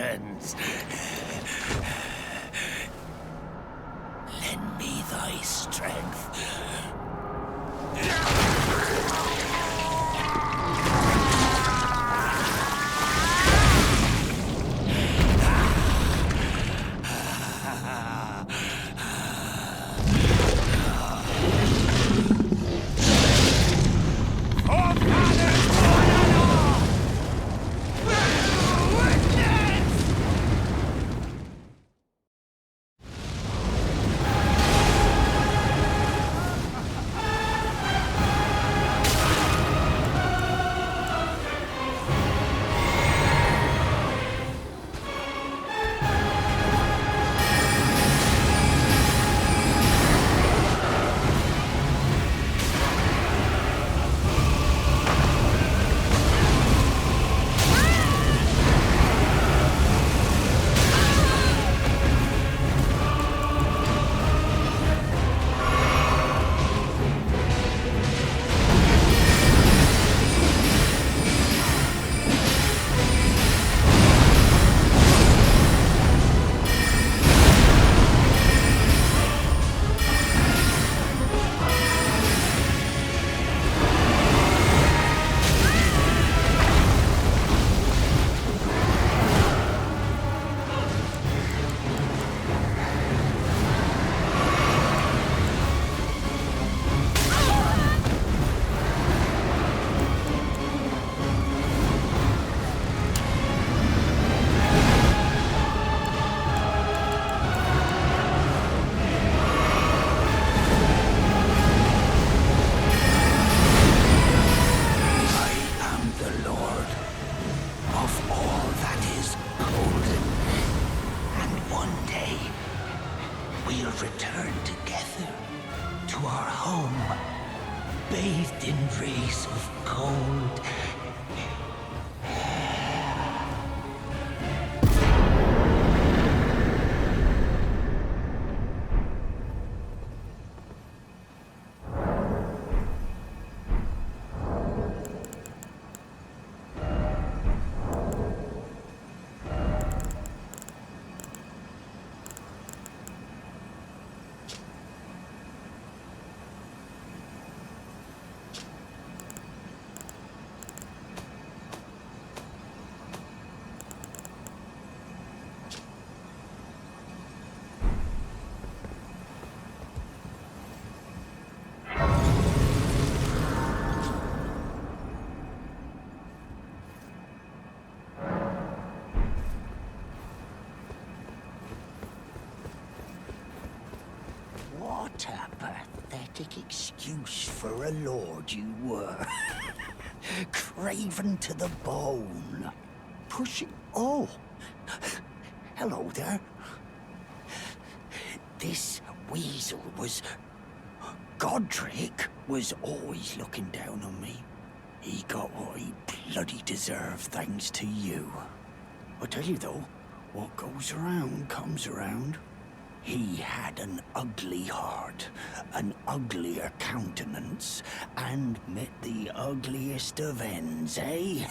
actions. Lend me thy strength. Return together to our home, bathed in rays of gold. What a pathetic excuse for a lord you were. Craven to the bone. Pushing... Oh! Hello there. This weasel was... Godric was always looking down on me. He got what he bloody deserved thanks to you. I'll tell you though, what goes around comes around. He had an ugly heart, an uglier countenance, and met the ugliest of ends, eh?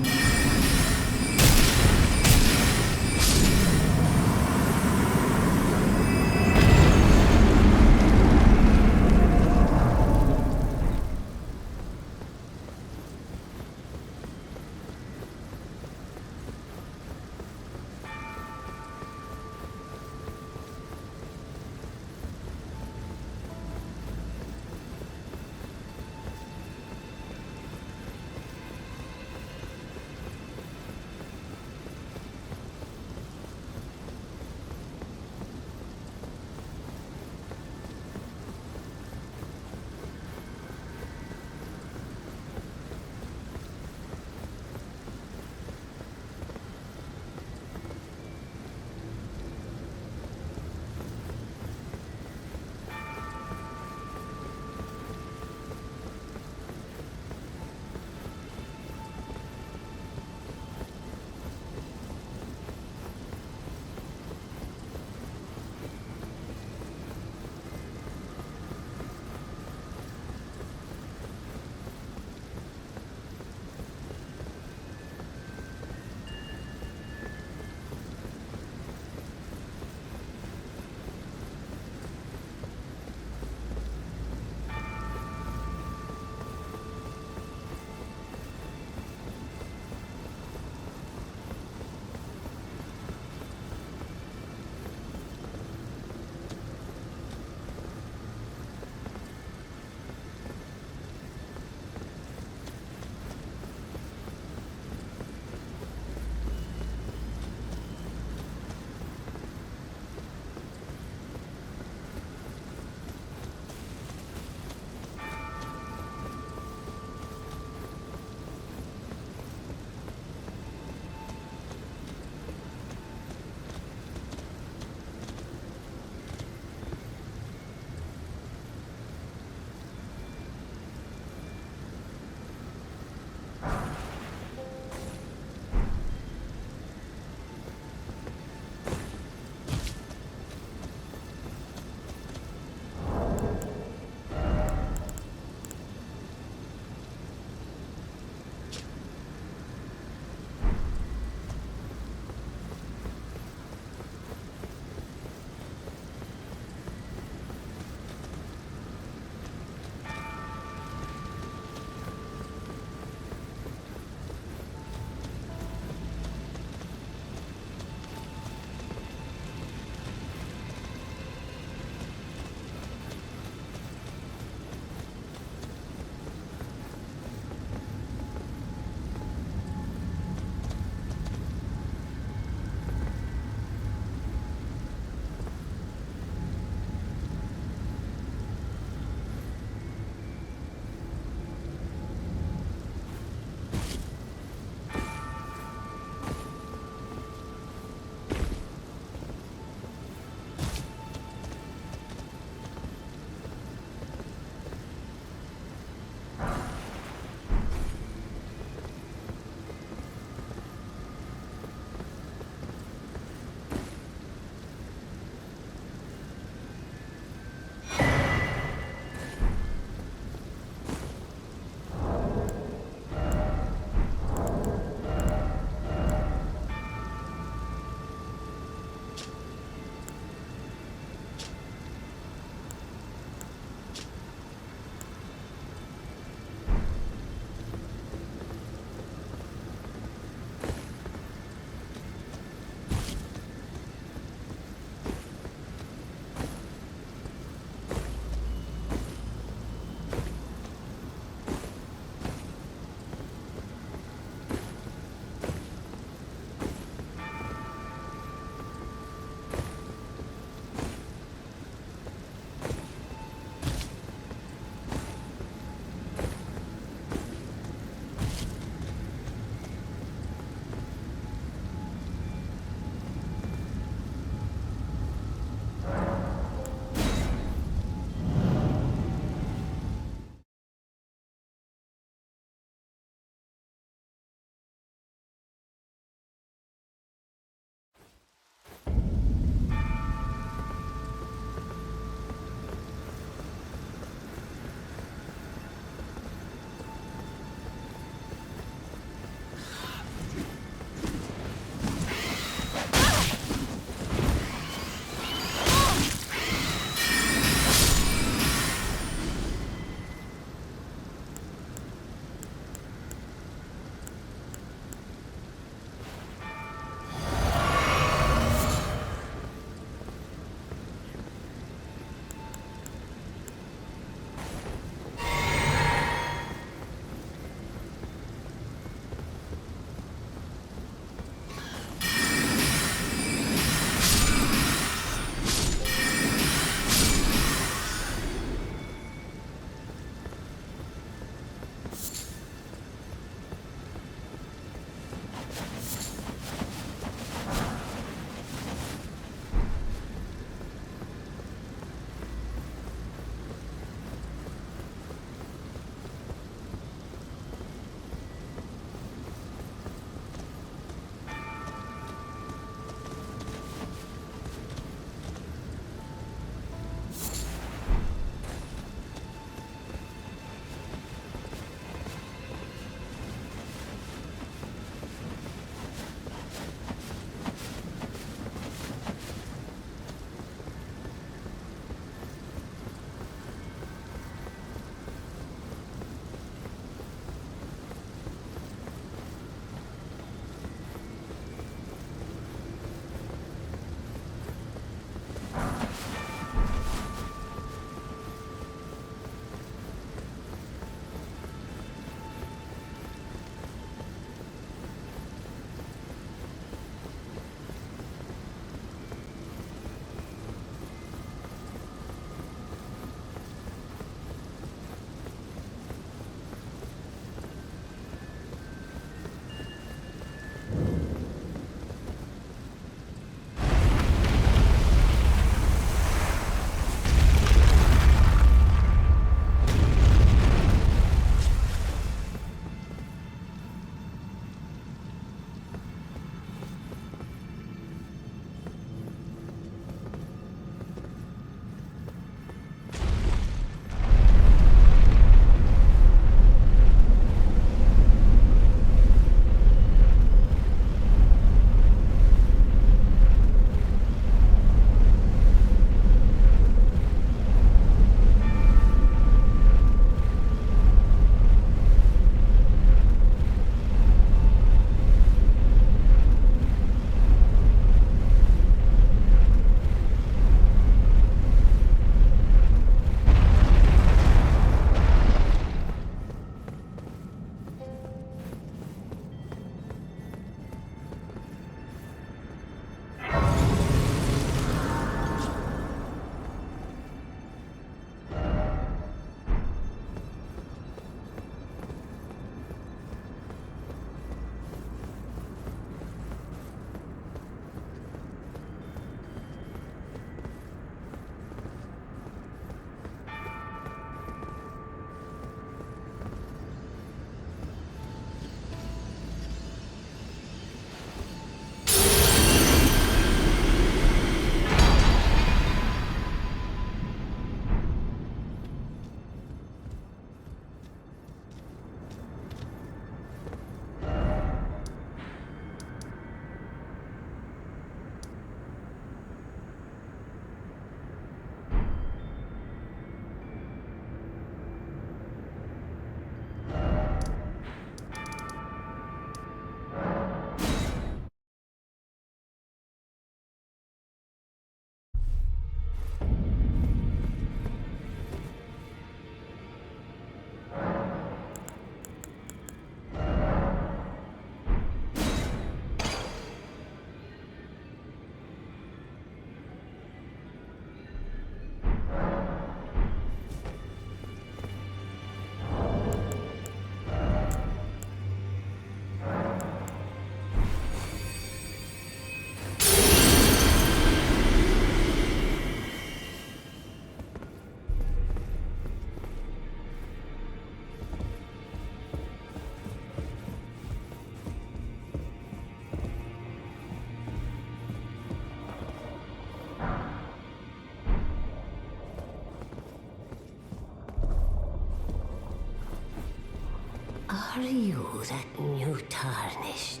that new tarnished.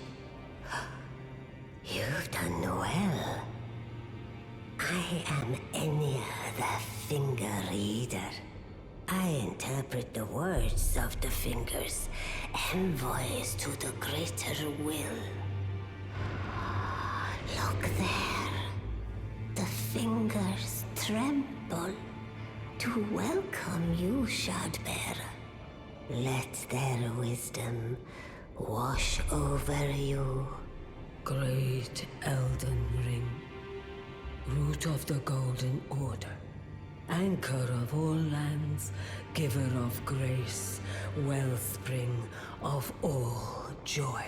You've done well. I am Enya the Finger Reader. I interpret the words of the fingers, envoys to the greater will. Look there. The fingers tremble to welcome you, Shardbearer. Let their wisdom wash over you. Great Elden Ring, root of the Golden Order, anchor of all lands, giver of grace, wellspring of all joy.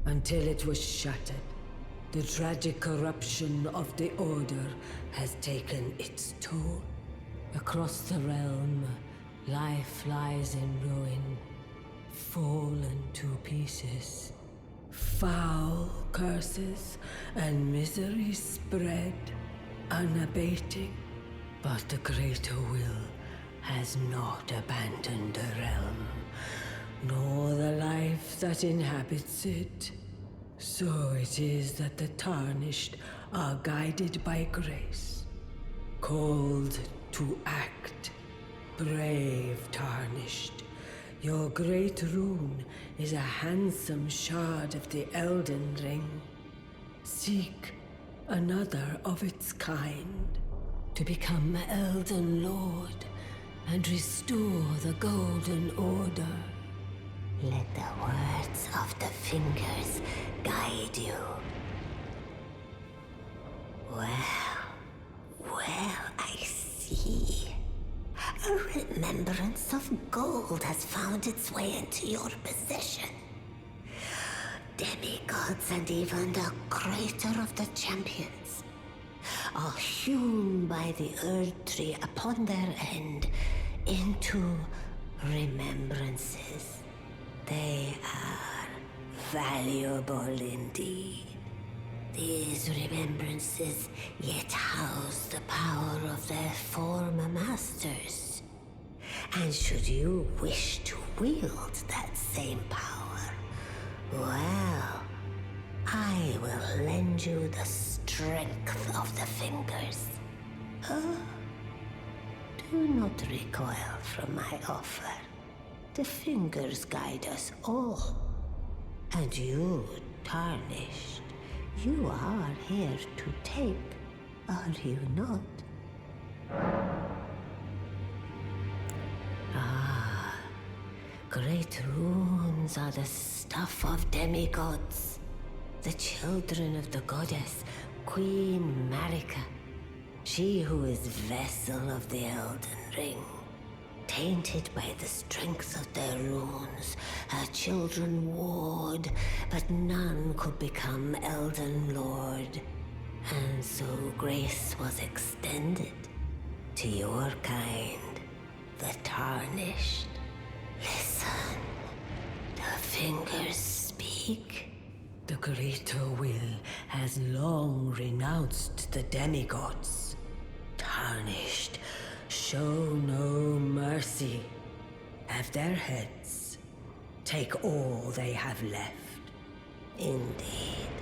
Until it was shattered, the tragic corruption of the Order has taken its toll. Across the realm, life lies in ruin, fallen to pieces. Foul curses and misery spread, unabating. But the greater will has not abandoned the realm, nor the life that inhabits it. So it is that the tarnished are guided by grace, called to act. Brave tarnished, your great rune is a handsome shard of the Elden Ring. Seek another of its kind to become Elden Lord and restore the Golden Order. Let the words of the fingers guide you. Well, I see. A remembrance of gold has found its way into your possession. Demigods and even the greater of the champions are hewn by the Earth Tree upon their end into remembrances. They are valuable indeed. These remembrances yet house the power of their former masters. And should you wish to wield that same power, well, I will lend you the strength of the fingers. Do not recoil from my offer. The fingers guide us all. And you, tarnished, you are here to take, are you not? Great runes are the stuff of demigods, the children of the goddess, Queen Marika, she who is vessel of the Elden Ring. Tainted by the strength of their runes, her children warred, but none could become Elden Lord. And so grace was extended to your kind, the tarnished. Listen, the fingers speak. The greater will has long renounced the demigods. Tarnished, show no mercy. Have their heads. Take all they have left. Indeed.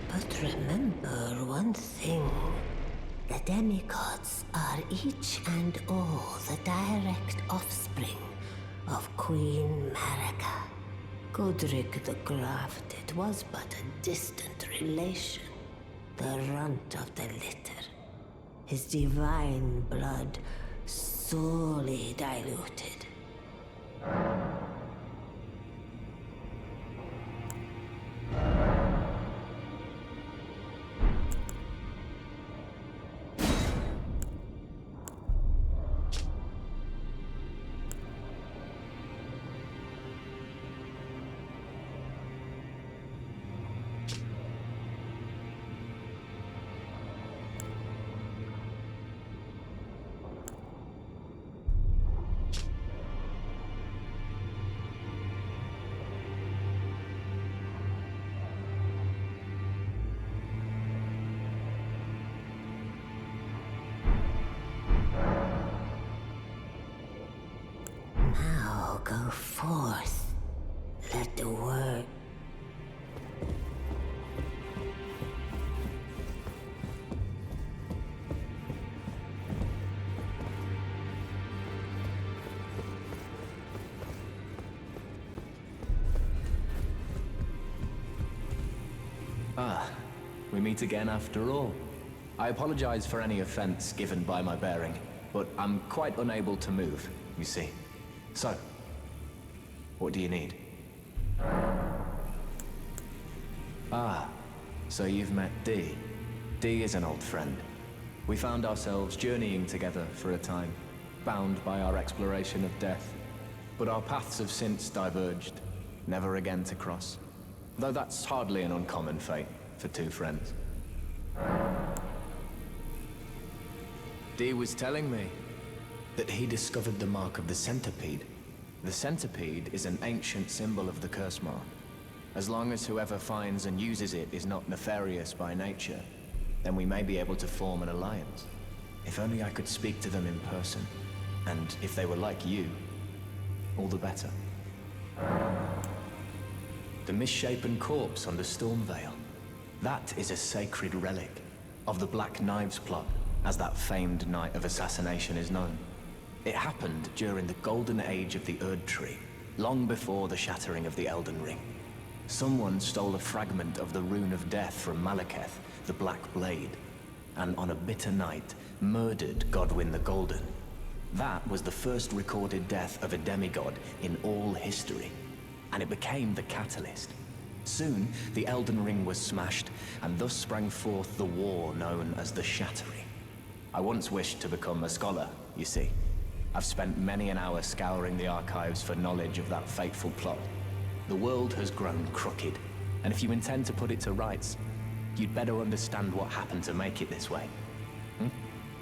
But remember one thing. The demigods are each and all the direct offspring of Queen Marika. Godric the Grafted was but a distant relation, the runt of the litter. His divine blood sorely diluted. Ah, we meet again after all. I apologize for any offense given by my bearing, but I'm quite unable to move, you see. So, what do you need? Ah, so you've met Dee. Dee is an old friend. We found ourselves journeying together for a time, bound by our exploration of death. But our paths have since diverged, never again to cross. Though that's hardly an uncommon fate for two friends. Dee was telling me that he discovered the mark of the centipede. The centipede is an ancient symbol of the curse mark. As long as whoever finds and uses it is not nefarious by nature, then we may be able to form an alliance. If only I could speak to them in person. And if they were like you, all the better. The misshapen corpse under Stormvale. That is a sacred relic of the Black Knives plot, as that famed night of assassination is known. It happened during the golden age of the Erdtree, long before the shattering of the Elden Ring. Someone stole a fragment of the Rune of Death from Malekith, the Black Blade, and on a bitter night, murdered Godwyn the Golden. That was the first recorded death of a demigod in all history, and it became the catalyst. Soon, the Elden Ring was smashed, and thus sprang forth the war known as the Shattering. I once wished to become a scholar, you see. I've spent many an hour scouring the archives for knowledge of that fateful plot. The world has grown crooked, and if you intend to put it to rights, you'd better understand what happened to make it this way.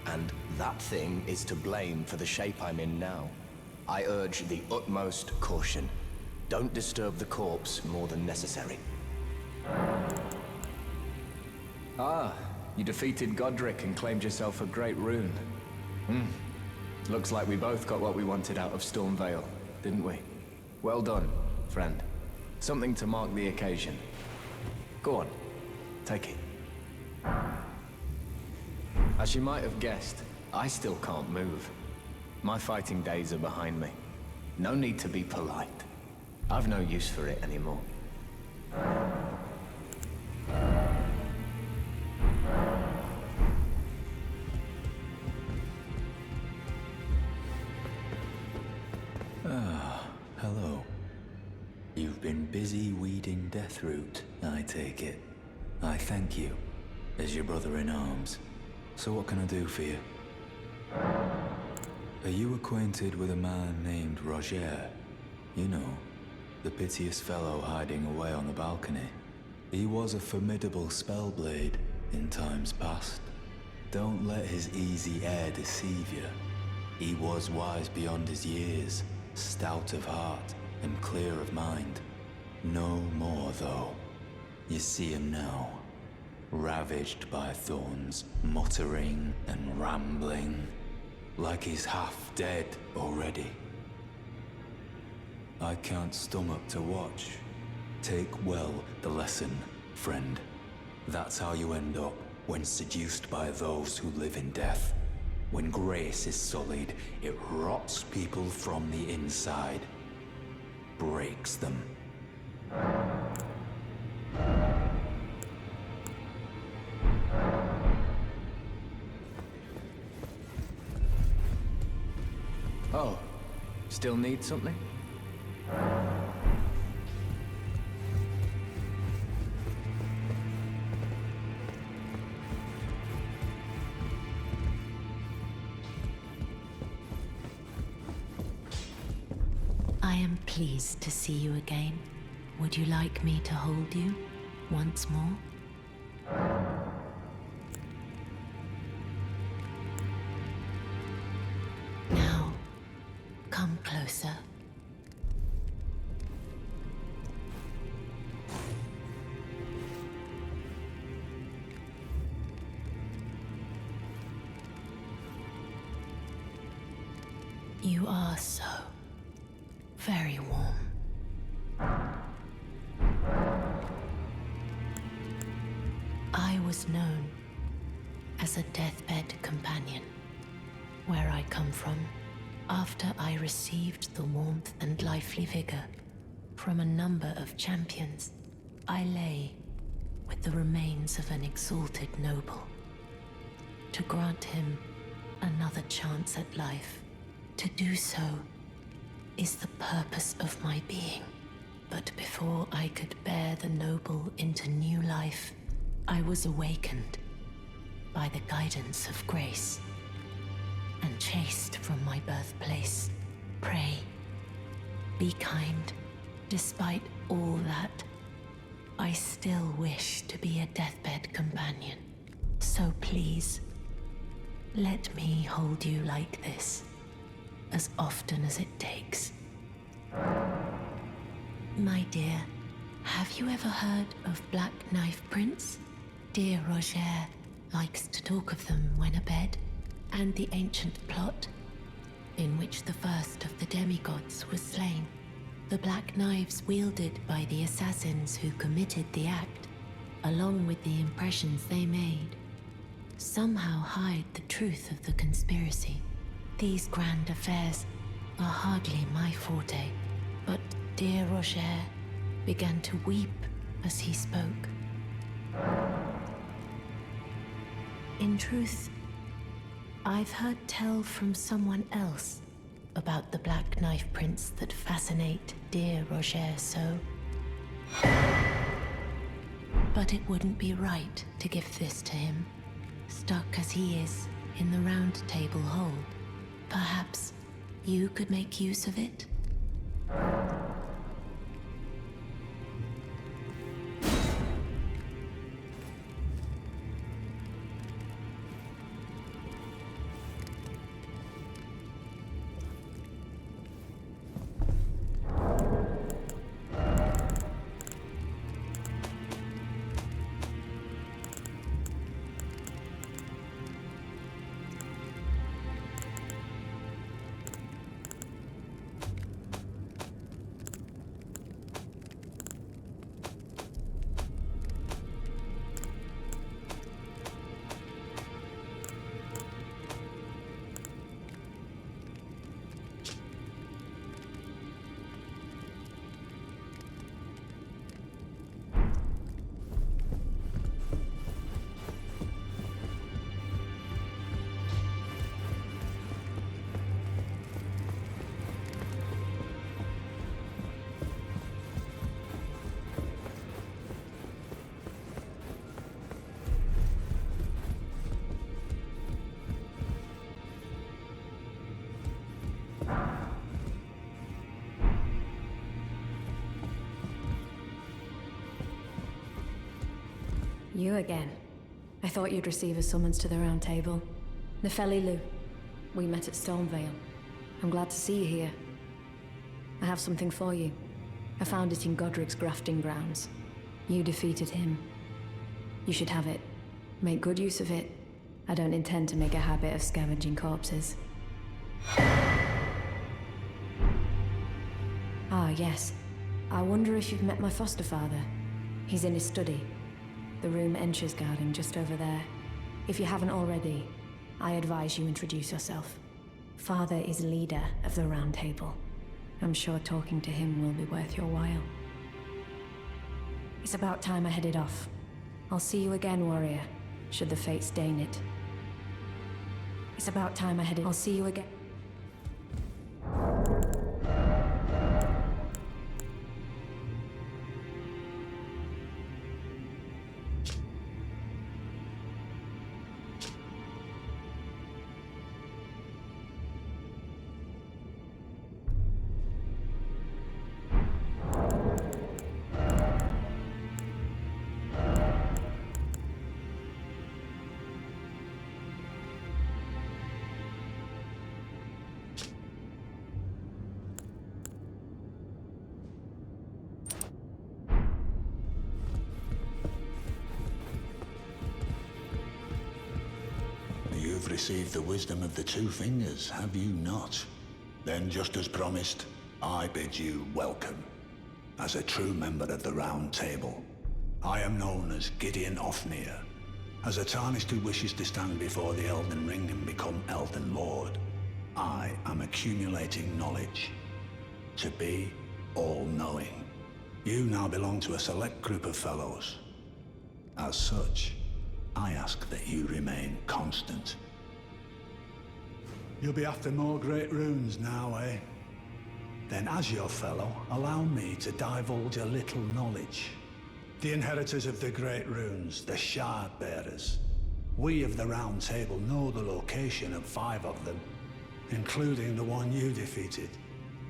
And that thing is to blame for the shape I'm in now. I urge the utmost caution. Don't disturb the corpse more than necessary. Ah, you defeated Godric and claimed yourself a great rune. Looks like we both got what we wanted out of Stormvale, didn't we? Well done, friend. Something to mark the occasion. Go on, take it. As you might have guessed, I still can't move. My fighting days are behind me. No need to be polite. I've no use for it anymore. Hello. You've been busy weeding Deathroot, I take it. I thank you, as your brother-in-arms. So what can I do for you? Are you acquainted with a man named Roger? You know, the piteous fellow hiding away on the balcony. He was a formidable spellblade in times past. Don't let his easy air deceive you. He was wise beyond his years, stout of heart and clear of mind. No more, though. You see him now, ravaged by thorns, muttering and rambling, like he's half dead already. I can't stomach to watch. Take well the lesson, friend. That's how you end up when seduced by those who live in death. When grace is sullied, it rots people from the inside, breaks them. Oh, still need something? I am pleased to see you again. Would you like me to hold you once more? Now, come closer. You are so very warm. I was known as a deathbed companion. Where I come from, after I received the warmth and lively vigor from a number of champions, I lay with the remains of an exalted noble. To grant him another chance at life. To do so is the purpose of my being. But before I could bear the noble into new life, I was awakened by the guidance of grace and chased from my birthplace. Pray, be kind. Despite all that, I still wish to be a deathbed companion. So please, let me hold you like this, as often as it takes. My dear, have you ever heard of Black Knife Prince? Dear Roger likes to talk of them when abed, and the ancient plot in which the first of the demigods was slain. The black knives wielded by the assassins who committed the act, along with the impressions they made, somehow hide the truth of the conspiracy. These grand affairs are hardly my forte, but dear Roger began to weep as he spoke. In truth, I've heard tell from someone else about the Black Knife Prince that fascinate dear Roger so. But it wouldn't be right to give this to him, stuck as he is in the Round Table Hole. Perhaps you could make use of it? You again. I thought you'd receive a summons to the Round Table. Nefeli Lu. We met at Stormvale. I'm glad to see you here. I have something for you. I found it in Godric's grafting grounds. You defeated him. You should have it. Make good use of it. I don't intend to make a habit of scavenging corpses. Ah, yes. I wonder if you've met my foster father. He's in his study. The room Encher's guarding just over there. If you haven't already, I advise you introduce yourself. Father is leader of the Round Table. I'm sure talking to him will be worth your while. It's about time I headed off. I'll see you again, warrior, should the fates deign it. It's about time I headed. I'll see you again. You've received the wisdom of the Two Fingers, have you not? Then, just as promised, I bid you welcome. As a true member of the Round Table, I am known as Gideon Ofnir. As a Tarnished who wishes to stand before the Elden Ring and become Elden Lord, I am accumulating knowledge. To be all-knowing. You now belong to a select group of fellows. As such, I ask that you remain constant. You'll be after more great runes now, eh? Then as your fellow, allow me to divulge a little knowledge. The inheritors of the great runes, the shard bearers. We of the Round Table know the location of 5 of them, including the one you defeated.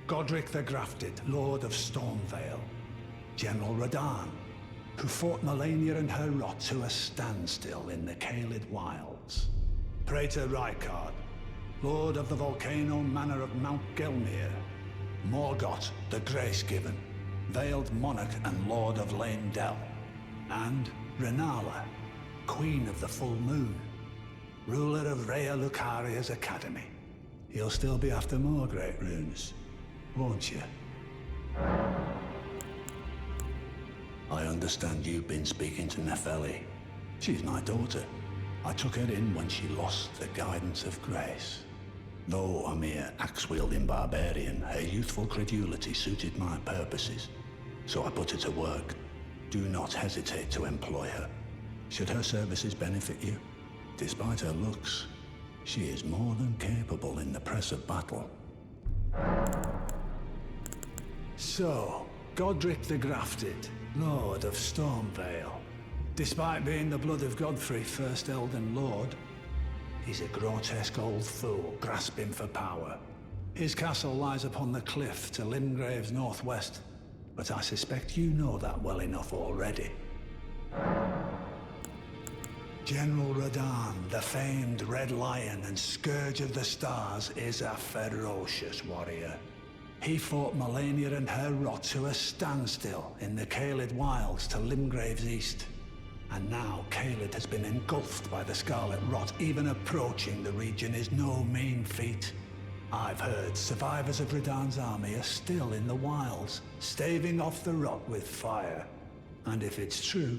Godric the Grafted, Lord of Stormvale. General Radahn, who fought Melania and her rot to a standstill in the Caelid Wilds. Praetor Rykard, Lord of the Volcano Manor of Mount Gelmir. Morgoth the Grace-Given, Veiled Monarch and Lord of Leyndell. And Renala, Queen of the Full Moon, ruler of Rhea Lucaria's Academy. You'll still be after more great runes, won't you? I understand you've been speaking to Nepheli. She's my daughter. I took her in when she lost the guidance of grace. Though a mere axe-wielding barbarian, her youthful credulity suited my purposes. So I put her to work. Do not hesitate to employ her. Should her services benefit you, despite her looks, she is more than capable in the press of battle. So, Godric the Grafted, Lord of Stormvale. Despite being the blood of Godfrey, first Elden Lord, he's a grotesque old fool grasping for power. His castle lies upon the cliff to Limgrave's northwest, but I suspect you know that well enough already. General Radahn, the famed Red Lion and Scourge of the Stars, is a ferocious warrior. He fought Melania and her rot to a standstill in the Caelid Wilds to Limgrave's east. And now Caelid has been engulfed by the Scarlet Rot. Even approaching the region is no mean feat. I've heard survivors of Radahn's army are still in the wilds, staving off the rot with fire. And if it's true,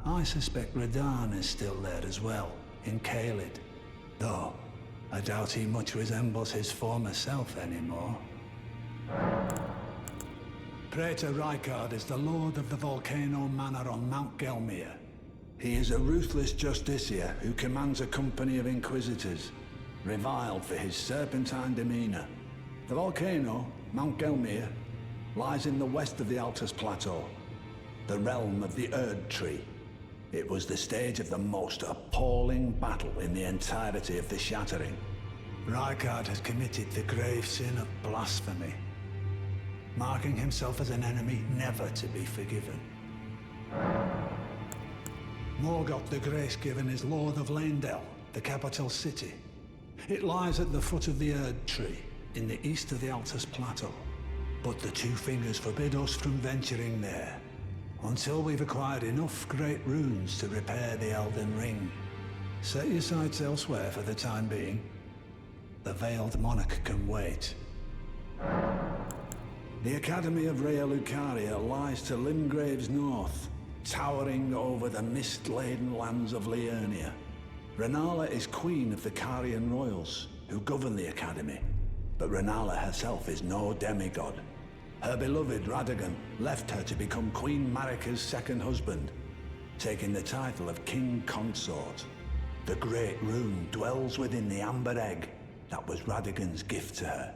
I suspect Radahn is still there as well, in Caelid. Though, I doubt he much resembles his former self anymore. Praetor Rykard is the Lord of the Volcano Manor on Mount Gelmir. He is a ruthless justiciar who commands a company of inquisitors, reviled for his serpentine demeanor. The volcano, Mount Gelmir, lies in the west of the Altus Plateau, the realm of the Erd Tree. It was the stage of the most appalling battle in the entirety of the Shattering. Rykard has committed the grave sin of blasphemy, marking himself as an enemy never to be forgiven. Morgoth the Grace-Given is Lord of Leyndell, the capital city. It lies at the foot of the Erd Tree, in the east of the Altus Plateau. But the Two Fingers forbid us from venturing there, until we've acquired enough great runes to repair the Elden Ring. Set your sights elsewhere for the time being. The Veiled Monarch can wait. The Academy of Rhea Lucaria lies to Limgrave's north, towering over the mist-laden lands of Liurnia. Renala is queen of the Carian royals, who govern the Academy. But Renala herself is no demigod. Her beloved Radagon left her to become Queen Marika's second husband, taking the title of King Consort. The Great Rune dwells within the amber egg that was Radagon's gift to her.